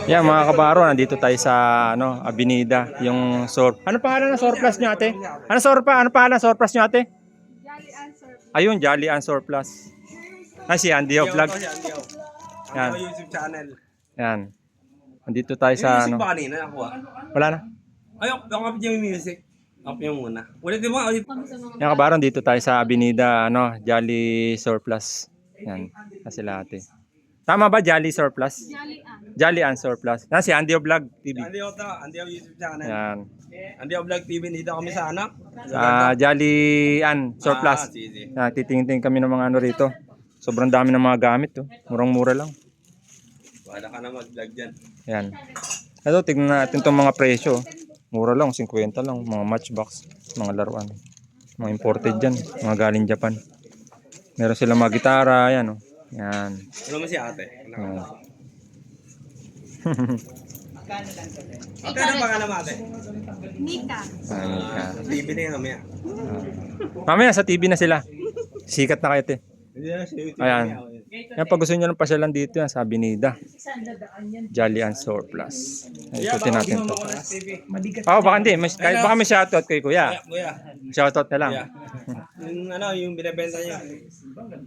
Yeah, mga kabaro, nandito tayo sa Avenida, yung Ano pangalan ng surplus nyo, ate? Ano pangalan ng surplus nyo, ate? Jolly answer. Ayun, Jolly and Surplus. Si Andy O Vlog. Yan. YouTube channel. Yan. Nandito tayo Yung sa music ba kanina nakuha? Wala na. Ay, yung kapit yung music. Up yung muna. Ulit mo, ulit. Yan kabaro, dito tayo sa Avenida, Jolly Surplus. Yan, kasi ate. Tama ba, Jolly Surplus? Jolly Ann. Jolly and Surplus. Si Andy O Vlog TV. Andy O to, Andy O YouTube channel. Yan. Andy O Vlog TV, dito kami sa ano? Jolly and Surplus. Sige. Titingin kami ng mga rito. Sobrang dami ng mga gamit. Murang-mura lang. Wala ka na mag-vlog dyan. Yan. Ito, tignan natin itong mga presyo. Mura lang, 50 lang. Mga matchbox, mga laruan. Mga imported dyan. Mga galing Japan. Meron silang mga gitara. Yan. Yan. Ano mo si ate? Ate, ano pangalan mo ate? Nika. TV na yung mamaya. Mamaya sa TV na sila. Sikat na kayo, te. Hindi na siya YouTube. Ayan. Yan, pag gusto nyo ng pasyalan dito, yan, sa Avenida. Jolly and Surplus. Ikutin natin ito. Baka hindi. Baka may shoutout kay kuya. Kuya. Shoutout na lang. Yung binibenta niyo.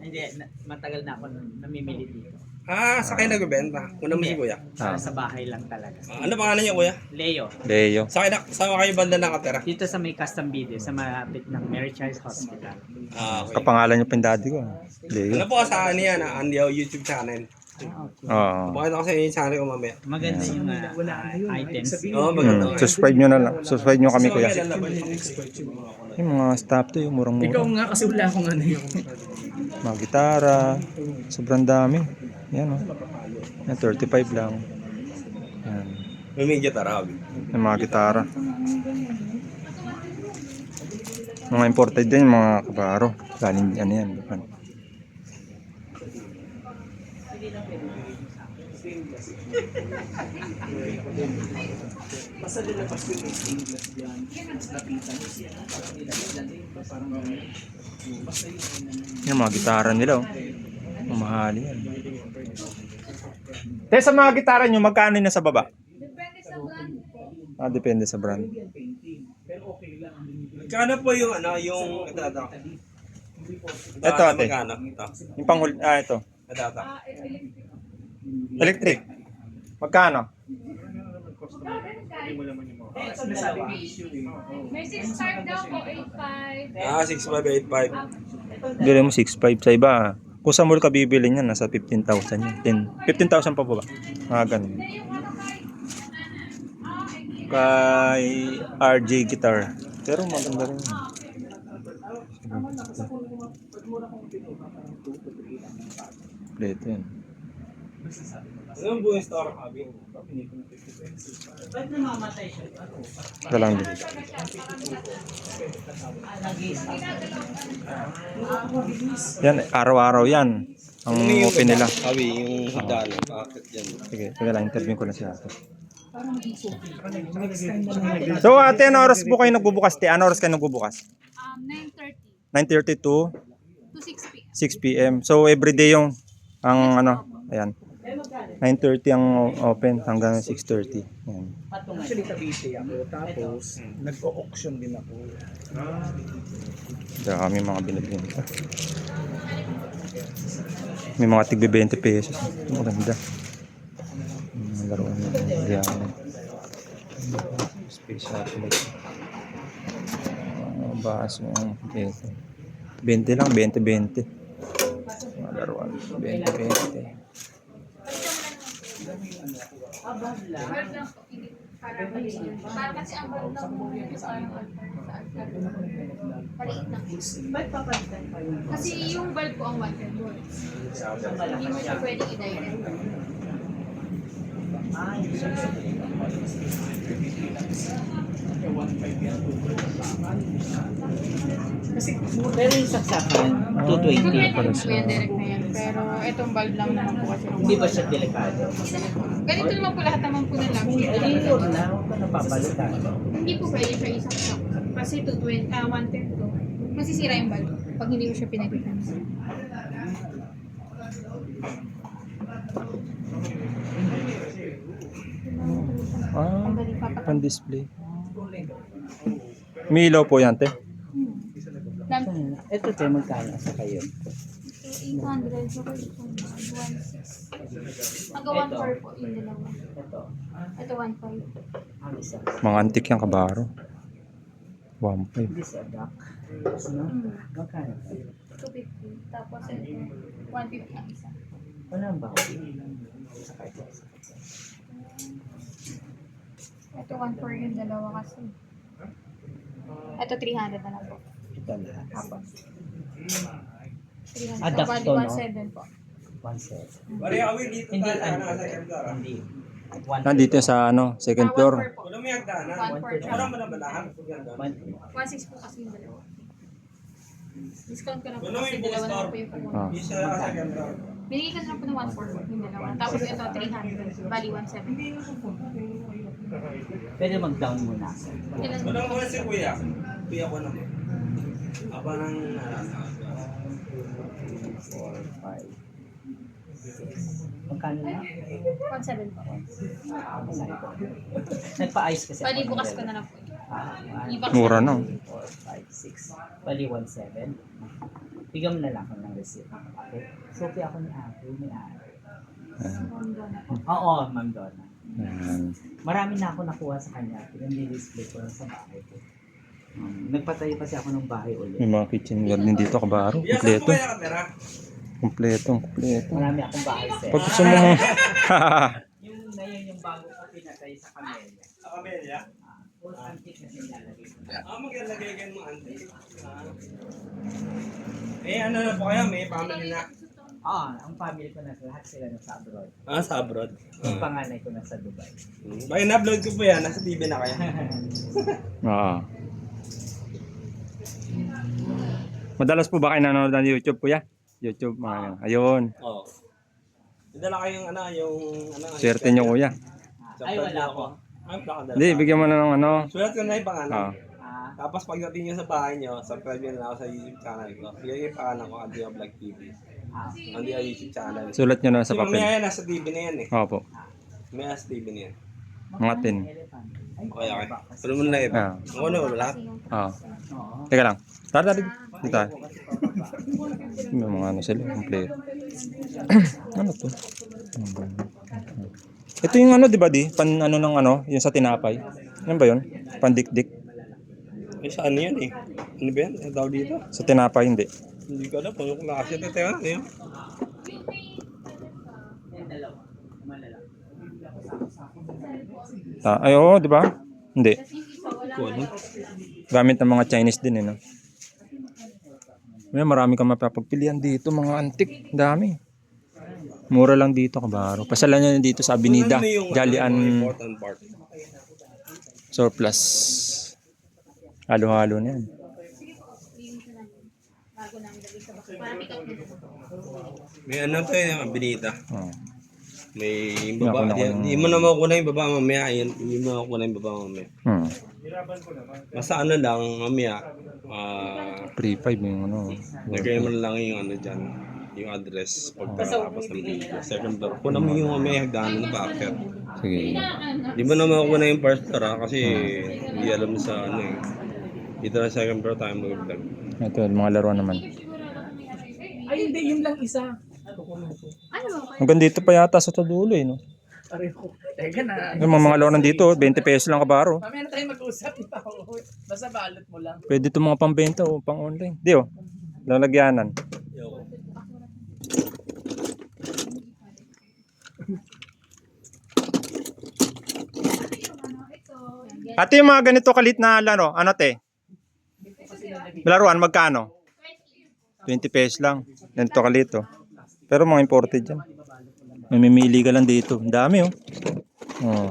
Hindi, matagal na ako namimili dito. Sa kayo nagbebenta. Una mo si kuya. Para sa bahay lang talaga. Ano pangalan niya kuya? Leo. Leo. Saan kayo banda nakatira? Dito sa may custom video, sa malapit ng Mary Charles Hospital. Okay. Kapangalan nyo pa yung daddy ko. Leo. Ano po sa niya na Andy O YouTube channel? Oo. Pakita ko sa yung channel ko mamaya. Maganda yung items. Oo, maganda. Subscribe nyo na lang. Subscribe nyo kami, kuya. Yung mga staff to, yung murang-mura. Ikaw nga kasi wala akong ano yung... Mga gitara. Sobrang dami. Yan, Yan, 35 lang. Yan. May media tarabi. Yung mga gitara. Mga imported din, mga kabaro. Galing, yan. Japan. Yung mga gitara nila, mamahali yan. Sa mga gitara nyo, magkano na sa baba? Depende sa brand. Depende sa brand. Kano po yung yung ito. Ito, ate. Magkano? Ito. Yung panghul... ito. Ito. Electric. Magkano? May 6.5 daw po, 8.5. 6585. Bili mo 6.5 sa iba. Kung sa mall ka bibili niyan, nasa 15,000 yan. 15,000 pa ba? Mga ganun. Kay RJ Guitar. Pero maganda rin. Kompleto yan. Ano po yung store hobby? Ba't namamatay siya? Ito lang din. Yan, araw-araw yan. Ang open nila. Hobby, yung hagdan. Bakit dyan? Sige, lang, interview ko na siya. So ate, ano oras po kayo nagbubukas? Ano oras kayo nagbubukas? 9.30 9:30 to to 6 p.m. 6 p.m. So everyday yung ayan. 9:30 ang open hanggang 6:30. Ayan. Actually, Cavite ako. Tapos, nag-o-auction din ako. Diyan kami mga binibenta. May mga tigbe 20 pesos. Maganda. Mga laruan ng Diyan. Special plate. Baso ang 20 lang, 20. Mga laruan, 20. Para kasi ang bulb ng muna sa paliit lang. Kasi yung bulb po ang water bulb. Hindi mo siya pwedeng i-direct. Pero yung saksakan, 220. Pwede po yan direct na yan. Pero itong bulb lang naman po kasi. Hindi ba siya delikado? Ganito naman po lahat naman po na lang. Ay, yun na. Huwag ka napapalitan. Hindi po pwede siya isaksak. Kasi 110 to. Masisira yung bulb pag hindi mo siya pinagpitan. Ah, Ang galing papatay. pan-display. May ilaw po yan, te. Lam- Ito tayo magkano sa kayo? 800, so 1.6. Hanggang 1.4 po yung dalawa. Ito. Ito 1.5. Ang isa. Mga antik yung kabaro. 1.5. Hindi sa duck. No? Magkano? 250. Tapos ito, 150 ang isa. Walang bago. Sa kayo. Ito 1.4 yung dalawa kasi. Ito 300 na lang po. Ito lahat. Apo. 300. Ah, So, duck bali to, no? 1.7 po. 1 set. Bari kami dito Hindi tayo ano. na sa Emdara. Hindi. Nandito sa ano, second floor. 1.4 po. Wala may hagdanan. 1.4 Wala mo na balahan. 1.6 po kasi yung dalawa. Discount ko na po Wala kasi may dalawa na bookstore. po yung pumunta. Ah. Isa sa Emdara. Binigay ko na lang po ng 1.4 yung dalawa. Tapos ito 300. Bali 1.7. Pwede mag-down muna. Ilan Wala mo na si Kuya. Kuya ko naman. Aba nang 4, 5, 6. Magkano na? 1.7 po. Masaya ko. Nagpa-ice kasi. Bali ako bukas ng ko na lang po. Ah, I-box Mura na. na. 4, 5, 6. Bali 1.7. Bigyan mo na lang ako ng receipt. Okay? Sophie ako ni Ate. May Ate. Oo, Ma'am Donna. Ayan. Marami na ako nakuha sa kanya. Pinag-display ko lang sa bahay ko. Nagpatayo kasi ako ng bahay ulit. May mga kitchen garden dito, kabaro. Yes, Kompleto. Kuya kamera. Kompleto. Kompleto. Marami akong bahay set. Pag gusto mo, Yung ngayon yung bago ko pinatay sa Camellia. Sa Camellia. Full antique na sinalagay ko. Maglalagay kayo ng antik. Ano na po kayo? May family na. Ang family ko na lahat sila nasa abroad. Sa abroad. Yung panganay ko nasa Dubai. Bakit na-upload ko po yan? Nasa TV na kayo. Madalas po ba kayo nanonood ng YouTube, kuya? YouTube, mga ganun. Ayun. Oo. Dala kayong Swerte nyo, kuya. Ay, wala po. Ay, wala ka dala. Hindi, bigyan mo na ng ano. Sulat ko na yung pangalan. Ah, Tapos pagdating nyo sa bahay nyo, subscribe nyo na ako sa YouTube channel ko. Bigyan yung pangalan ko, Andy Vlog TV. Andy YouTube channel. sulat nyo na sa Kasi mamaya papel. yan, nasa TV na yan eh. Opo. May nasa TV na yan. Mga 10. Okay, okay. Ano mo na lang Ah. Ako na, wala. Ah. Teka lang. Tara, dito. Dito tayo. May mga ano sila, kompleto. Ano to? Ito yung ano, di ba di? Pan ano ng ano, yung sa tinapay. Ano ba yun? Pandikdik. Eh, sa ano yan eh? Ano ba yan? Ang tawag dito? Sa tinapay, hindi. Hindi ko alam. Ano klase? Teka, ano yun? Ay, oo, di ba? Hindi. Ko ano? Gamit ng mga Chinese din, eh, no? May marami kang mapapagpilian dito, mga antik. Dami. Mura lang dito, kabaro. Pasalan nyo dito sa Avenida, Ano yung Jalian important part? Surplus. Halo-halo na yan. Bago namin lagay sa box. Para pick up nito. May ano to yung binita. Oh. May Nakuha baba. ko ng- Hindi mo na makuha yung baba mamaya. Hindi mo makuha yung baba mamaya. Basta ano lang mamaya. Free 5 yung ano. Lagay mo lang yung ano dyan. Yung address pagkatapos ng video. Second floor. Kuna mo yung mamaya hagdanan na bakit. Sige. Hindi mo na makuha yung first floor kasi hindi alam sa ano eh. Dito na second floor tayo mag-vlog. Ito, mga laruan naman. Ay, hindi. Yun lang isa. Ano ba? Hanggang dito pa yata sa dulo, eh, no? Pareho. Teka na. Yung mga laruan dito, 20 pesos lang kabaro. Mamaya na tayo mag-usap. Basta balot mo lang. Pwede itong mga pambenta o pang online. Di, oh. Lalagyanan. Ate, yung mga ganito kalit na laro, ano te? Laruan, magkano? 20 pesos lang. Ganito kalit, oh. Pero mga imported yan. Mamimili ka lang dito. Ang dami, oh. Oh.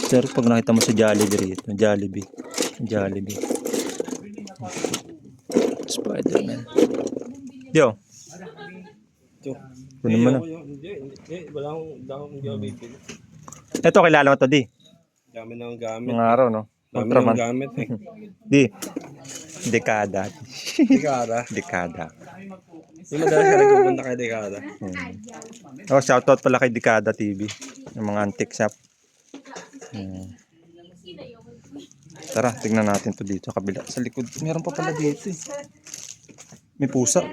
Pero pag nakita mo sa Jollibee rito, Jollibee. Spider-Man. Yo. Ito. Kunin mo na. Hindi. Wala akong bibili. Ito, kilala mo to, di. Dami na ang gamit. Mga araw, no? Dami na Ultraman. ang gamit eh. Di. Dekada. Dekada. Dekada. Yung madalas ka nagpupunta kay Dekada. Oh, shoutout pala kay Dekada TV. Yung mga antique shop. Tara, tignan natin to dito. Kabila. Sa likod. Meron pa pala dito eh. May pusa.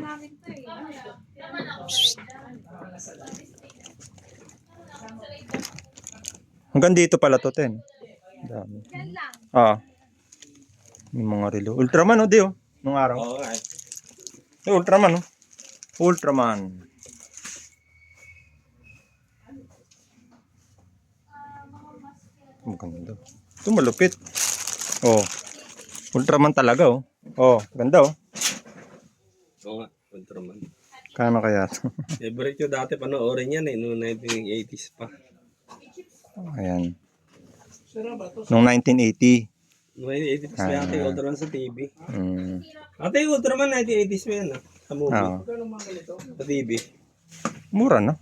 Hanggang dito pala to, Ten. Dami. Ah. May mga relo. Ultraman, oh, di, oh. Nung araw. Oo nga eh. Ultraman, oh. Ultraman. Maganda. Ito malupit. Oh. Ultraman talaga, oh. Oh, ganda, oh. Oo nga. Ultraman. Kano kaya to? Favorite ko dati panoorin yan eh. Noong 1980s pa. Ayan. Noong 1980. Noong 1980s pa yata yung Ultraman sa TV. Mm. Ate yung Ultraman 1980s pa yan ah. Sa movie. Ah. Sa TV. Mura na.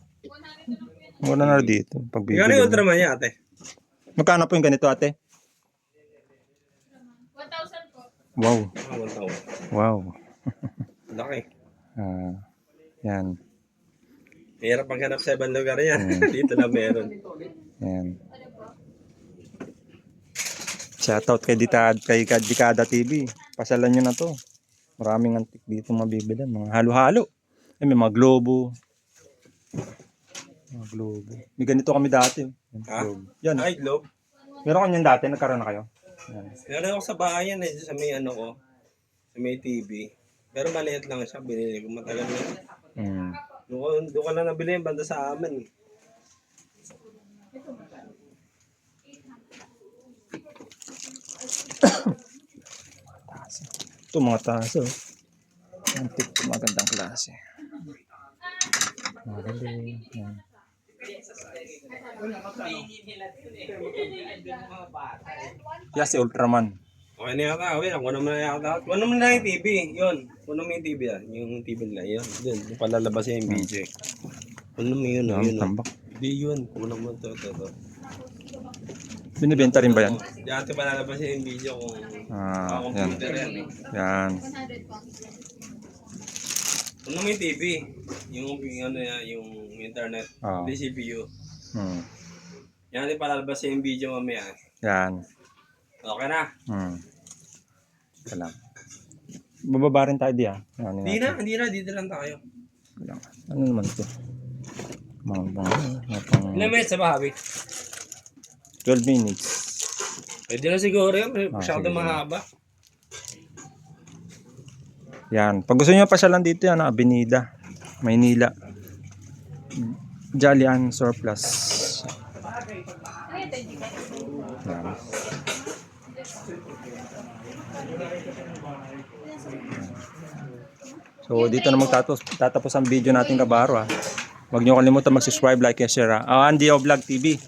Mura na dito. Pagbibili Gano'n yung mo. Ultraman niya ate? Magkano po yung ganito, ate? 1,000 po. Wow. Ah, 1,000. Wow. Laki. Ah, yan. Mahirap maghanap sa ibang lugar yan. Dito na meron. Yan. Shoutout kay Dekada TV. Pasalan nyo na to. Maraming antik dito mabibilan. Mga halo-halo. Ay, may mga globo. Mga globo. May ganito kami dati. Yung Ha? globo. Yan. Ay, Globe. Meron kanyan dati. Nagkaroon na kayo. Yan. Meron ako sa bahay yan eh. Sa may ano ko. Sa may TV. Pero maliit lang siya. Binili ko matagal na. Mm. Doon ka lang nabili yung banda sa amin. Ito mga taso. Antik. Magandang klase. Maganda. Yan. Yan si Ultraman. Okay na yata. Wait, kuha naman na yata. Kuha naman na yung TV. Yun. Kuha naman yung TV yan. Yung TV nila. Yun. Yun. Yung palalabas yung video. Kuha naman yun. Yun. Tambak. Hindi yun. Kuha naman ito. Binibenta rin ba yan? Dati palalabas yung video kung Ah, yan. computer yan eh. Yan. 100 po. Kuha naman yung TV. Yung ano yan. Yung internet. Ah. Hindi CPU. Hmm. Yan yung palalabas yung video mamaya. Yan. Okay na. Hmm. Ito lang. Bababa rin tayo di ah. Ano Hindi natin? na. Hindi na. Dito lang tayo. Ito lang. Ano naman ito? Mga Ilan minutes sa bahawi? 12 minutes. Pwede na siguro yun. Masyado sige. mahaba. Yan. Pag gusto nyo pasyalan dito yan, Avenida, Maynila. Jollian Surplus. Ay, thank you. Yan. So dito na tatapos ang video natin kabaro ah. Huwag nyo kalimutan mag-subscribe, like, and share ah. Andy O Vlog TV.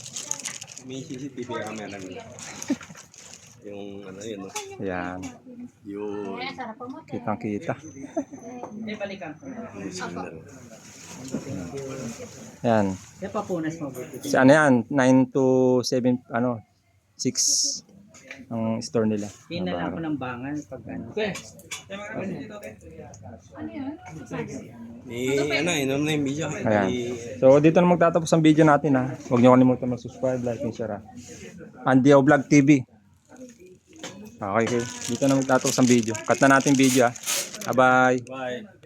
May CCTV camera nila. Yung ano yun. No? Yan. Yung Kitang kita. Hindi, balikan ko. Yan. Kaya papunas mo. Buti. Si ano yan? 9 to 7, ano? 6 ang store nila. Hinala ako ng bangan pag ano. inom na yung video. Ayan. So dito na magtatapos ang video natin ha. Huwag niyo kalimutan mag-subscribe, like, and share ha. Andy O Vlog TV. Okay. Dito na magtatapos ang video. Cut na natin video ha. Bye-bye. Bye.